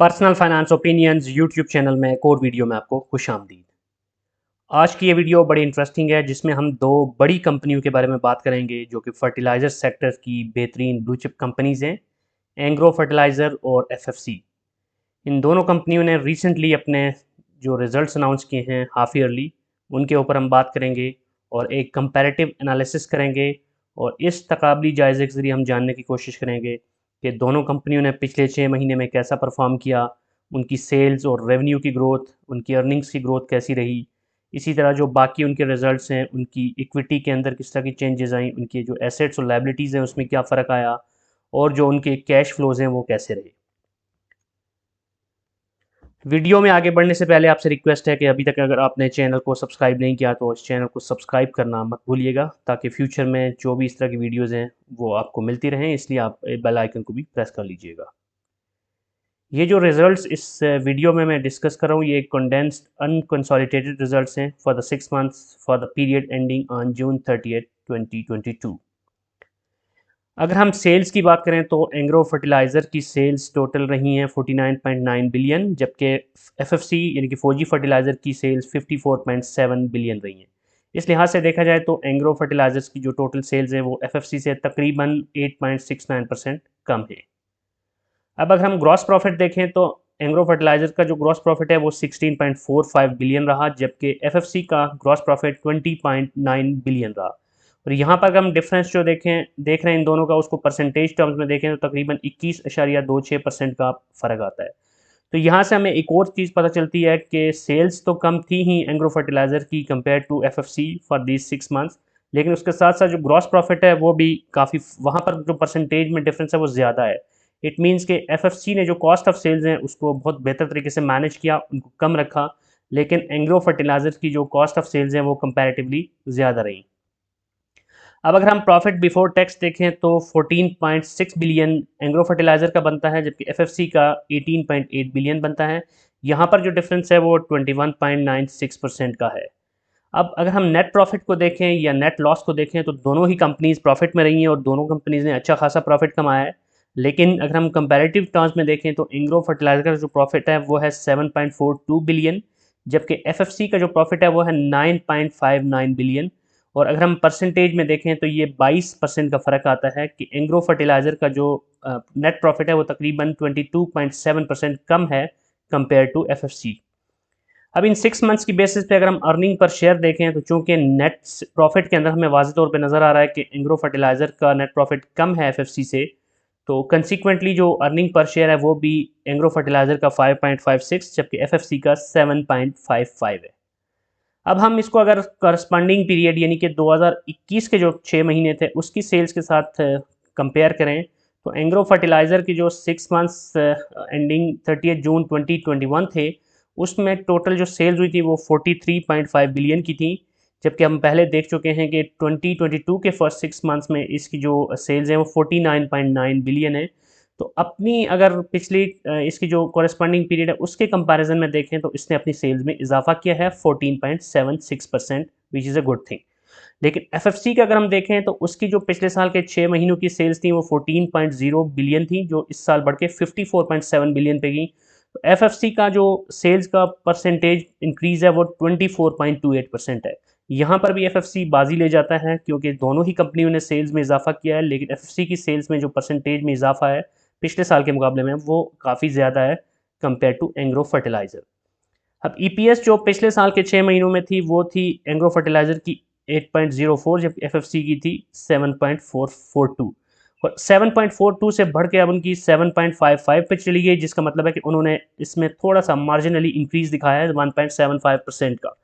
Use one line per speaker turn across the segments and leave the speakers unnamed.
Personal finance opinions YouTube channel में एक और वीडियो में आपको खुशामदीद। आज की ये वीडियो बड़ी इंटरेस्टिंग है जिसमें हम दो बड़ी कंपनियों के बारे में बात करेंगे जो कि फर्टिलाइज़र सेक्टर की बेहतरीन ब्लू चिप कंपनीज़ हैं, एंग्रो फर्टिलाइज़र और एफएफसी। इन दोनों कंपनियों ने रिसेंटली अपने जो रिजल्ट्स अनाउंस किए हैं हाफ ईयरली, उनके ऊपर हम बात करेंगे और एक कंपैरेटिव एनालिसिस करेंगे और इस तकाबली जायज़े के ज़रिए हम जानने की कोशिश करेंगे कि दोनों कंपनियों ने पिछले 6 महीने में कैसा परफॉर्म किया, उनकी सेल्स और रेवेन्यू की ग्रोथ, उनकी अर्निंग्स की ग्रोथ कैसी रही। इसी तरह जो बाकी उनके रिजल्ट्स हैं, उनकी इक्विटी के अंदर किस तरह की चेंजेस आई, उनके जो एसेट्स और लायबिलिटीज़ हैं उसमें क्या फ़र्क आया और जो उनके कैश फ्लोज़ हैं वो कैसे रहे। वीडियो में आगे बढ़ने से पहले आपसे रिक्वेस्ट है कि अभी तक अगर आपने चैनल को सब्सक्राइब नहीं किया तो इस चैनल को सब्सक्राइब करना मत भूलिएगा, ताकि फ्यूचर में जो भी इस तरह की वीडियोज़ हैं वो आपको मिलती रहें, इसलिए आप बेल आइकन को भी प्रेस कर लीजिएगा। ये जो रिजल्ट्स इस वीडियो में मैं डिस्कस कर रहा हूँ ये कंडेंस्ड अनकंसोलिडेटेड रिजल्ट्स हैं for the 6 months for the period ending on June 30, 2022। अगर हम सेल्स की बात करें तो एंग्रो फर्टिलाइज़र की सेल्स टोटल रही हैं 49.9 बिलियन, जबकि एफएफसी यानी कि फौजी फर्टिलाइज़र की सेल्स 54.7 बिलियन रही हैं। इस लिहाज से देखा जाए तो एंग्रो फर्टिलाइज़र्स की जो टोटल सेल्स हैं वो एफएफसी से तकरीबन 8.69% कम है। अब अगर हम ग्रॉस प्रॉफिट देखें तो एंग्रो फर्टिलाइज़र का जो ग्रॉस प्रॉफिट है वो 16.45 बिलियन रहा, जबकि एफएफसी का ग्रॉस प्रॉफिट 20.9 बिलियन रहा। और यहाँ पर अगर हम डिफरेंस जो देख रहे हैं इन दोनों का, उसको परसेंटेज टर्म्स में देखें तो तकरीबन 21.26% का फ़र्क आता है। तो यहाँ से हमें एक और चीज़ पता चलती है कि सेल्स तो कम थी ही एंग्रो फर्टिलाइज़र की compare to FFC for these 6 months, लेकिन उसके साथ साथ जो ग्रॉस प्रॉफिट है वो भी काफ़ी, वहाँ पर जो परसेंटेज में डिफरेंस है वो ज़्यादा है। इट मीन्स कि एफएफसी ने जो कॉस्ट ऑफ सेल्स हैं उसको बहुत बेहतर तरीके से मैनेज किया, उनको कम रखा, लेकिन एंग्रो फर्टिलाइज़र की जो कॉस्ट ऑफ सेल्स हैं वो कंपैरेटिवली ज़्यादा रही। अब अगर हम प्रॉफिट बिफोर टैक्स देखें तो 14.6 बिलियन एंग्रो फर्टिलाइज़र का बनता है, जबकि एफएफसी का 18.8 बिलियन बनता है। यहाँ पर जो डिफरेंस है वो 21.96% का है। अब अगर हम नेट प्रॉफिट को देखें या नेट लॉस को देखें तो दोनों ही कंपनीज प्रॉफिट में रही हैं और दोनों कंपनीज ने अच्छा खासा प्रॉफिट कमाया है। लेकिन अगर हम कंपैरेटिव टर्म्स में देखें तो एंग्रो फर्टिलाइजर का जो प्रॉफिट है वो है 7.42 बिलियन, जबकि एफएफसी का जो प्रॉफिट है वो है 9.59 बिलियन। और अगर हम परसेंटेज में देखें तो ये 22% का फ़र्क आता है कि एंग्रो फर्टिलाइज़र का जो नेट प्रॉफिट है वो तकरीबन 22.7% कम है कंपेयर टू एफएफसी। अब इन 6 मंथ्स की बेसिस पे अगर हम अर्निंग पर शेयर देखें तो चूंकि नेट प्रॉफिट के अंदर हमें वाज़ेह तौर पे नज़र आ रहा है कि एंग्रो फर्टिलाइज़र का नेट प्रॉफिट कम है एफएफसी से, तो कंसिक्वेंटली जो अर्निंग पर शेयर है वो भी एंग्रो फर्टिलाइज़र का 5.56 जबकि एफएफसी का 7.55 है। अब हम इसको अगर करस्पॉन्डिंग पीरियड यानी कि 2021 के जो 6 महीने थे उसकी सेल्स के साथ कंपेयर करें तो एंग्रो फर्टिलाइज़र की जो 6 मंथ्स एंडिंग 30 जून 2021 थे, उसमें टोटल जो सेल्स हुई थी वो 43.5 बिलियन की थी, जबकि हम पहले देख चुके हैं कि 2022 के फर्स्ट 6 मंथ्स में इसकी जो सेल्स हैं वो 49.9 बिलियन है। तो अपनी अगर पिछली इसकी जो कॉरेस्पॉन्डिंग पीरियड है उसके कंपैरिजन में देखें तो इसने अपनी सेल्स में इजाफा किया है 14.76%, which is a good thing. लेकिन एफएफसी का अगर हम देखें तो उसकी जो पिछले साल के 6 महीनों की सेल्स थी वो 14.0 बिलियन थी, जो इस साल बढ़ के 54.7 बिलियन पे गई। तो एफएफसी का जो सेल्स का परसेंटेज इंक्रीज है वो 24.28% है। यहाँ पर भी एफएफसी बाजी ले जाता है क्योंकि दोनों ही कंपनियों ने सेल्स में इजाफा किया है, लेकिन एफएफसी की सेल्स में जो परसेंटेज में इजाफा है पिछले साल के मुकाबले में वो काफ़ी ज़्यादा है कंपेयर टू एंग्रो फर्टिलाइज़र। अब ईपीएस जो पिछले साल के 6 महीनों में थी वो थी एंग्रो फर्टिलाइज़र की 8.04, जबकि एफएफसी की थी 7.442। और 7.42 से बढ़ के अब उनकी 7.55 पे चली गई, जिसका मतलब है कि उन्होंने इसमें थोड़ा सा मार्जिनली इंक्रीज दिखाया है 1.75% का।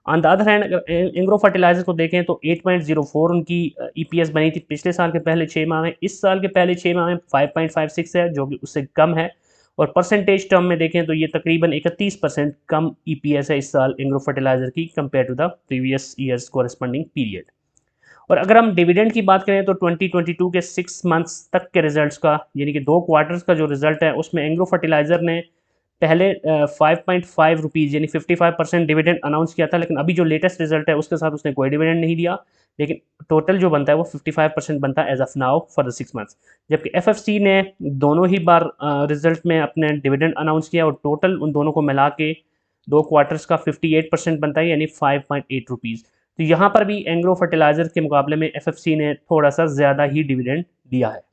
ऑन द अदर हैंड अगर एंग्रो फर्टिलाइजर को देखें तो 8.04 उनकी ईपीएस बनी थी पिछले साल के पहले 6 माह में। इस साल के पहले 6 माह में 5.56 है, जो कि उससे कम है। और परसेंटेज टर्म में देखें तो ये तकरीबन 31% कम ईपीएस है इस साल एंग्रो फर्टिलाइजर की compare to the previous years corresponding period. और अगर हम डिविडेंड की बात करें तो 2022 के 6 मंथ्स तक के रिजल्ट्स का यानी कि 2 क्वार्टर्स का जो रिजल्ट है उसमें एंग्रो फर्टिलाइजर ने पहले 5.5 रुपीज़ यानी 55% डिविडेंड अनाउंस किया था, लेकिन अभी जो लेटेस्ट रिजल्ट है उसके साथ उसने कोई डिविडेंड नहीं दिया, लेकिन टोटल जो बनता है वो 55% बनता है as of now for the 6 months. जबकि एफएफसी ने दोनों ही बार रिजल्ट में अपने डिविडेंड अनाउंस किया और टोटल उन दोनों को मिला के 2 क्वार्टर्स का 58% बनता है यानी 5.8 रुपीज़। तो यहाँ पर भी एंग्रो फर्टिलाइजर के मुकाबले में एफएफसी ने थोड़ा सा ज़्यादा ही डिविडेंड दिया है।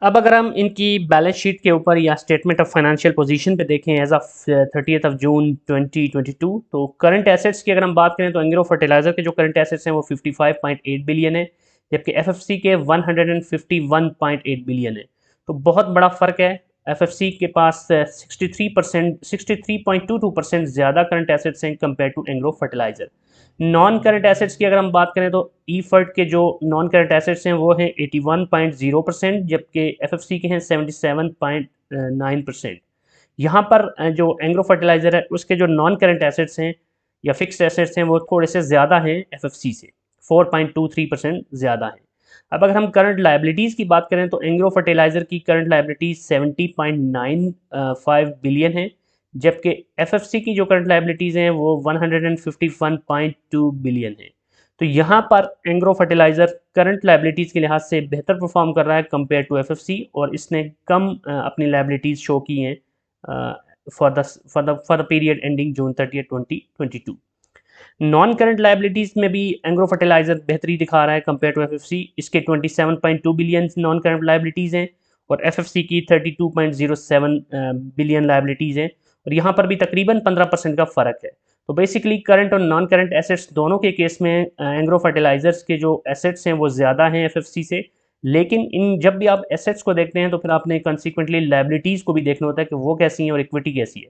अब अगर हम इनकी बैलेंस शीट के ऊपर या स्टेटमेंट ऑफ फाइनेंशियल पोजीशन पे देखें एज ऑफ 30th जून 2022, तो करंट एसेट्स की अगर हम बात करें तो एंग्रो फर्टिलाइजर के जो करंट एसेट्स हैं वो 55.8 बिलियन है, जबकि एफएफसी के 151.8 बिलियन है। तो बहुत बड़ा फ़र्क है। एफएफसी के पास 63.22% ज़्यादा करंट एसेट्स हैं compare to Engro fertilizer. Non current assets की अगर हम बात करें तो ई फर्ट के जो नॉन करंट एसेट्स हैं वो हैं 81.0%, जबकि एफएफसी के हैं 77.9%। यहाँ पर जो एंग्रो फर्टिलाइजर है उसके जो नॉन करंट एसेट्स हैं या फिक्स्ड एसेट्स हैं वो थोड़े से ज़्यादा हैं एफएफसी से, 4.23% ज़्यादा हैं। अब अगर हम करंट लाइबिलिटीज़ की बात करें तो एंग्रो फर्टिलाइजर की करंट लाइबिलिटीज़ 70.95 बिलियन है, जबकि एफएफसी की जो करंट लाइबिलिटीज़ हैं वो 151.2 बिलियन है। तो यहाँ पर एंग्रो फर्टिलाइजर करंट लाइबिलिटीज़ के लिहाज से बेहतर परफॉर्म कर रहा है कंपेयर टू एफएफसी, और इसने कम अपनी लाइबिलिटीज़ शो की हैं for the period ending June 30, 2022। Non current liabilities में भी एंग्रो फर्टिलाइजर बेहतरी दिखा रहा है कंपेयर टू एफएफसी। इसके 27.2 बिलियन नॉन करंट लाइबिलिटीज़ हैं और एफएफसी की 32.07 बिलियन लाइबिलिटीज़ हैं, और यहाँ पर भी तकरीबन 15% का फ़र्क है। तो बेसिकली करंट और नॉन करंट एसेट्स दोनों के केस में एंग्रो फर्टिलाइजर्स के जो एसेट्स हैं वो ज़्यादा हैं एफएफसी से, लेकिन इन जब भी आप एसेट्स को देखते हैं तो फिर आपने कंसिक्वेंटली लाइबिलिटीज़ को भी देखना होता है कि वो कैसी हैं और इक्विटी कैसी है।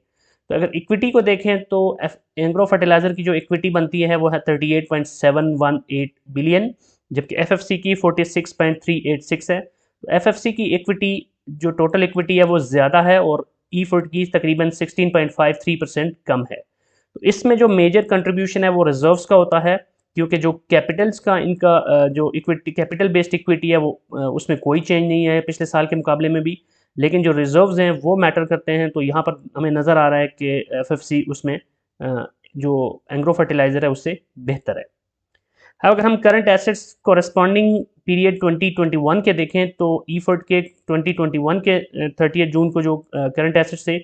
तो अगर इक्विटी को देखें तो एंग्रो फर्टिलाइजर की जो इक्विटी बनती है वो है 38.718 बिलियन, जबकि एफएफसी की 46.386 है। तो एफएफसी की इक्विटी जो टोटल इक्विटी है वो ज़्यादा है और ई फुड की तकरीबन 16.53% कम है। तो इसमें जो मेजर कंट्रीब्यूशन है वो रिजर्व्स का होता है, क्योंकि जो कैपिटल्स का इनका जो इक्विटी कैपिटल बेस्ड इक्विटी है वो उसमें कोई चेंज नहीं है पिछले साल के मुकाबले में भी, लेकिन जो रिजर्व्स हैं वो मैटर करते हैं। तो यहाँ पर हमें नज़र आ रहा है कि एफएफसी उसमें जो एंग्रो फर्टिलाइज़र है उससे बेहतर है। अगर हम करंट एसेट्स कोरस्पॉन्डिंग पीरियड 2021 के देखें तो ईफर्ट के 2021 के 30 जून को जो करंट एसेट्स थे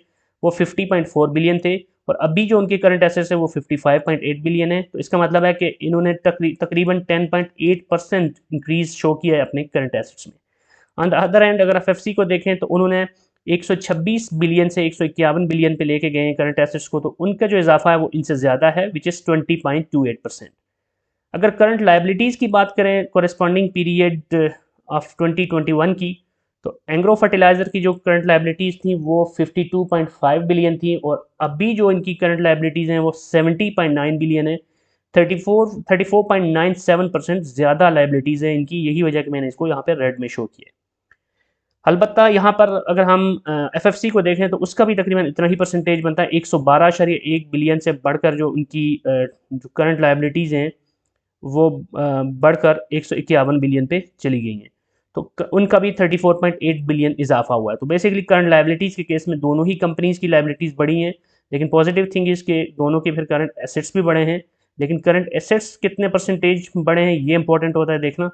वो 50.4 बिलियन थे, और अभी जो उनके करंट एसेट्स है वो 55.8 बिलियन है। तो इसका मतलब है कि इन्होंने तकरीबन 10.8% इंक्रीज शो किया है अपने करंट एसेट्स में। ऑन द अदर एंड अगर एफएफसी को देखें तो उन्होंने 126 बिलियन से 151 बिलियन पे लेके गए हैं करंट एसेट्स को, तो उनका जो इजाफा है वो इनसे ज़्यादा है विच इज़ 20.28%। अगर करंट लाइबिलिटीज़ की बात करें कोरिस्पॉन्डिंग पीरियड ऑफ 2021 की, तो एंग्रो फर्टिलाइज़र की जो करंट लाइबिलिटीज़ थी वो 52.5 बिलियन थी, और अभी जो इनकी करंट लाइबिलिटीज़ हैं वो 70.9 बिलियन है। 34.97% ज़्यादा लाइबिलिटीज़ हैं इनकी, यही वजह कि मैंने इसको यहाँ पे रेड में शो किया। अलबत्ता यहाँ पर अगर हम एफएफसी को देखें तो उसका भी तकरीबन इतना ही परसेंटेज बनता है, 112.1 बिलियन से बढ़कर जो उनकी जो करंट लाइबिलिटीज़ हैं वो बढ़कर 151 बिलियन पे चली गई हैं। तो उनका भी 34.8 बिलियन इजाफा हुआ है। तो बेसिकली करंट लाइबिलिटीज़ के केस में दोनों ही कंपनीज़ की लाइबिलिटीज़ बढ़ी हैं, लेकिन पॉजिटिव थिंग इज़ के दोनों के फिर करंट एसेट्स भी बढ़े हैं। लेकिन करंट एसेट्स कितने परसेंटेज बढ़े हैं ये इंपॉर्टेंट होता है देखना।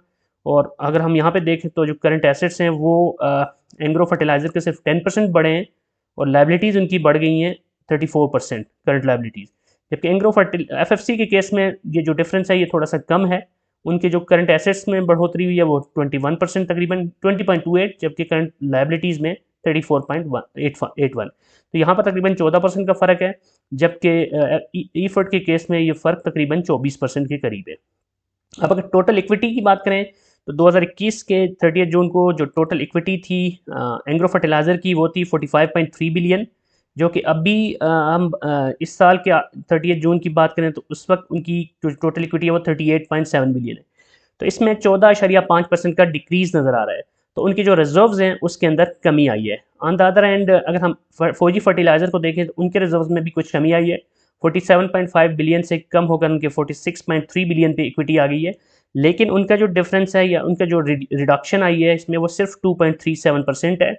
और अगर हम यहाँ पे देखें तो जो करंट एसेट्स हैं वो एंग्रो फर्टिलाइज़र के सिर्फ 10% बढ़े हैं, और लाइबिलिटीज़ उनकी बढ़ गई हैं 34% करंट लाइबिलिटीज़। जबकि एंग्रो एफएफसी के केस में ये जो डिफरेंस है ये थोड़ा सा कम है। उनके जो करंट एसेट्स में बढ़ोतरी हुई है वो 21% तकरीबन 20.28, जबकि करंट लाइबिलिटीज़ में 34.81। तो यहाँ पर तकरीबन 14% का फ़र्क है, जबकि ई फर्ट के केस में ये फ़र्क तकरीबन 24% के करीब है। अब अगर टोटल इक्विटी की बात करें तो 2021 के 30 जून को जो टोटल इक्विटी थी एंग्रो फर्टिलाइज़र की वो थी 45.3 बिलियन, जो कि अभी हम इस साल के 30 जून की बात करें तो उस वक्त उनकी जो टोटल इक्विटी है वो 38.7 बिलियन है। तो इसमें 14.5% का डिक्रीज़ नज़र आ रहा है। तो उनकी जो रिजर्व्स हैं उसके अंदर कमी आई है। ऑन द अदर एंड अगर हम फौजी फर्टिलाइज़र को देखें तो उनके रिजर्व्स में भी कुछ कमी आई है। 47.5 बिलियन से कम होकर उनके 46.3 बिलियन पे इक्विटी आ गई है, लेकिन उनका जो डिफरेंस है या उनका जो रिडक्शन आई है इसमें वो सिर्फ 2.37% है।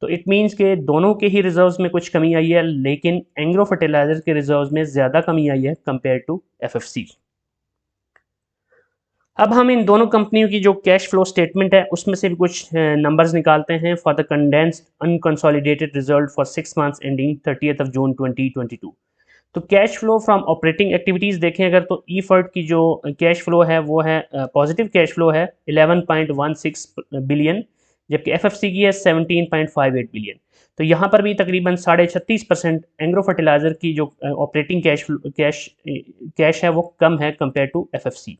तो इट मीन्स के दोनों के ही रिजर्व्स में कुछ कमी आई है, लेकिन एंग्रो फर्टिलाइजर के रिजर्व्स में ज़्यादा कमी आई है कंपेयर टू एफएफसी। अब हम इन दोनों कंपनियों की जो कैश फ्लो स्टेटमेंट है उसमें से भी कुछ नंबर्स निकालते हैं for the condensed unconsolidated result for 6 months ending 30th of June 2022। तो cash flow from operating activities देखें अगर, तो ई फर्ट की जो कैश फ्लो है वो है पॉजिटिव कैश फ्लो है 11.16 बिलियन, जबकि एफएफसी की है 17.58 बिलियन। तो यहाँ पर भी तकरीबन 36.5% एंग्रो फर्टिलाइजर की जो ऑपरेटिंग कैश है वो कम है कंपेयर टू एफएफसी।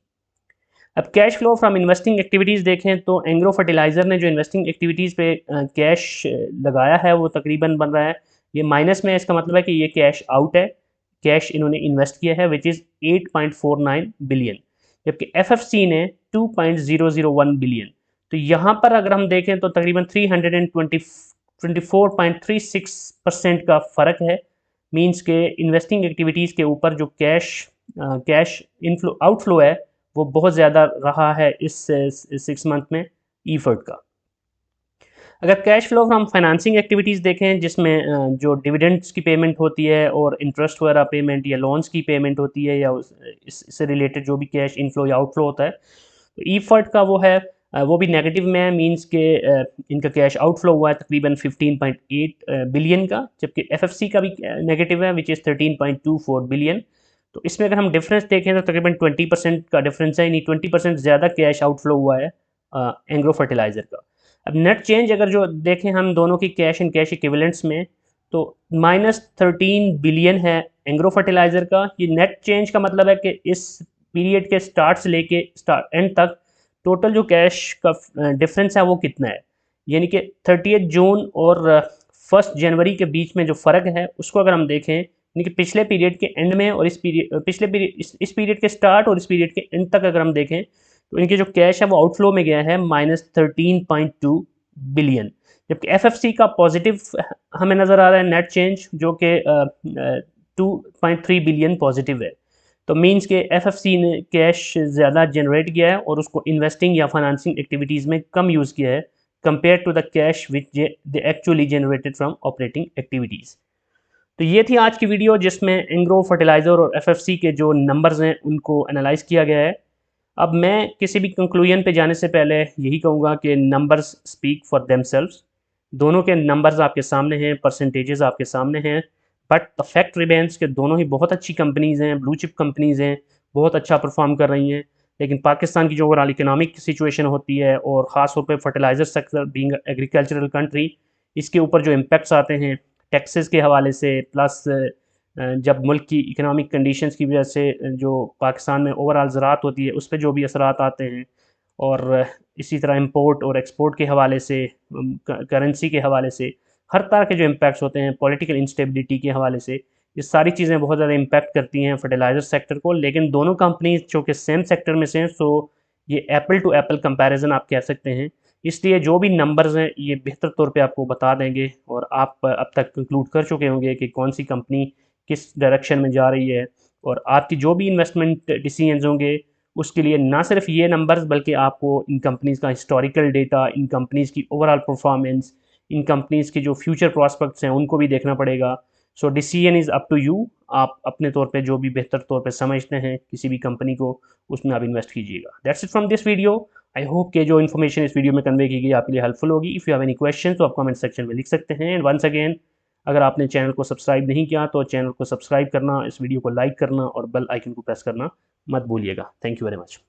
अब cash flow from investing activities देखें तो एंग्रो फर्टिलाइज़र ने जो इन्वेस्टिंग एक्टिविटीज़ पे कैश लगाया है वो तकरीबन बन रहा है, ये माइनस में है, इसका मतलब है कि ये कैश आउट है, कैश इन्होंने इन्वेस्ट किया है विच इज़ 8.49 बिलियन, जबकि एफएफसी ने 2.001 बिलियन। तो यहाँ पर अगर हम देखें तो तकरीबन 324.36% का फ़र्क है। मींस के इन्वेस्टिंग एक्टिविटीज़ के ऊपर जो कैश इनफ्लो आउटफ्लो है वो बहुत ज़्यादा रहा है इस 6 मंथ में ई फर्ट का। अगर cash flow from financing activities देखें जिसमें जो डिविडेंड्स की पेमेंट होती है और इंटरेस्ट वगैरह पेमेंट या लोन्स की पेमेंट होती है या इससे रिलेटेड जो भी कैश इनफ्लो या आउटफ्लो होता है, तो ई फर्ट का वो है वो भी नेगेटिव में है। मींस के इनका कैश आउटफ्लो हुआ है तकरीबन 15.8 बिलियन का, जबकि एफएफसी का भी नेगेटिव है विच इज़ 13.24 बिलियन। तो इसमें अगर हम डिफरेंस देखें तो तकरीबन 20% का डिफरेंस है, यानी 20% ज़्यादा कैश आउटफ्लो हुआ है एंग्रो फर्टिलाइज़र का। अब नेट चेंज अगर जो देखें हम दोनों की कैश एंड कैश इक्विवेलेंट्स में, तो -13 बिलियन है एंग्रो फर्टिलाइज़र का। ये नेट चेंज का मतलब है कि इस पीरियड के स्टार्ट से लेके एंड तक टोटल जो कैश का डिफरेंस है वो कितना है, यानी कि 30 जून और 1 जनवरी के बीच में जो फ़र्क है उसको अगर हम देखें, यानी कि पिछले पीरियड के एंड में और इस पीरियड के स्टार्ट और इस पीरियड के एंड तक अगर हम देखें तो इनके जो कैश है वो आउटफ्लो में गया है -13.2 बिलियन, जबकि एफएफसी का पॉजिटिव हमें नज़र आ रहा है नेट चेंज जो कि 2.3 बिलियन पॉजिटिव है। तो मींस के एफएफसी ने कैश ज़्यादा जनरेट किया है और उसको इन्वेस्टिंग या फाइनेंसिंग एक्टिविटीज़ में कम यूज़ किया है compare to the cash which they actually generated from operating activities. तो ये थी आज की वीडियो जिसमें एंग्रो फर्टिलाइज़र और एफएफसी के जो नंबर्स हैं उनको एनालाइज किया गया है। अब मैं किसी भी कंक्लूजन पे जाने से पहले यही कहूँगा कि नंबर्स स्पीक फॉर देमसेल्व्स। दोनों के नंबर्स आपके सामने हैं, परसेंटेजेस आपके सामने हैं, बट द फैक्ट रिमेन्स के दोनों ही बहुत अच्छी कंपनीज़ हैं, ब्लू चिप कंपनीज़ हैं, बहुत अच्छा परफॉर्म कर रही हैं। लेकिन पाकिस्तान की जो ओवरऑल इकोनॉमिक सिचुएशन होती है और ख़ास तौर पे fertiliser sector being agricultural country, इसके ऊपर जो इम्पैक्ट्स आते हैं टैक्सेस के हवाले से, प्लस जब मुल्क की इकोनॉमिक कंडीशंस की वजह से जो पाकिस्तान में ओवरऑल ज़राअत होती है उस पर जो भी असरात आते हैं, और इसी तरह इंपोर्ट और एक्सपोर्ट के हवाले से, करेंसी के हवाले से, हर तरह के जो इम्पैक्ट्स होते हैं, पॉलिटिकल इंस्टेबिलिटी के हवाले से, ये सारी चीज़ें बहुत ज़्यादा इम्पैक्ट करती हैं फर्टिलाइज़र सेक्टर को। लेकिन दोनों कंपनीज जो कि सेम सेक्टर में से हैं, सो ये एप्पल टू एप्पल कंपैरिजन आप कह सकते हैं। इसलिए जो भी नंबर्स हैं ये बेहतर तौर पे आपको बता देंगे और आप अब तक कंक्लूड कर चुके होंगे कि कौन सी कंपनी किस डायरेक्शन में जा रही है, और आपकी जो भी इन्वेस्टमेंट डिसीजंस होंगे उसके लिए ना सिर्फ ये नंबर्स बल्कि आपको इन कंपनीज़ का हिस्टोरिकल डेटा, इन कंपनीज़ की ओवरऑल परफॉर्मेंस, इन कंपनीज़ के जो फ्यूचर प्रॉस्पेक्ट्स हैं उनको भी देखना पड़ेगा। So decision is up to you. आप अपने तौर पे जो भी बेहतर तौर पे समझते हैं किसी भी कंपनी को, उसमें आप इन्वेस्ट कीजिएगा। That's it from this video. I hope कि जो इन्फॉर्मेशन इस वीडियो में कन्वे की गई आपके लिए हेल्पफुल होगी। If you have any question तो आप कमेंट सेक्शन में लिख सकते हैं। एंड वंस अगेन, अगर आपने चैनल को सब्सक्राइब नहीं किया तो चैनल को सब्सक्राइब करना, इस वीडियो को लाइक करना और बेल आइकन को प्रेस करना मत भूलिएगा। Thank you very much.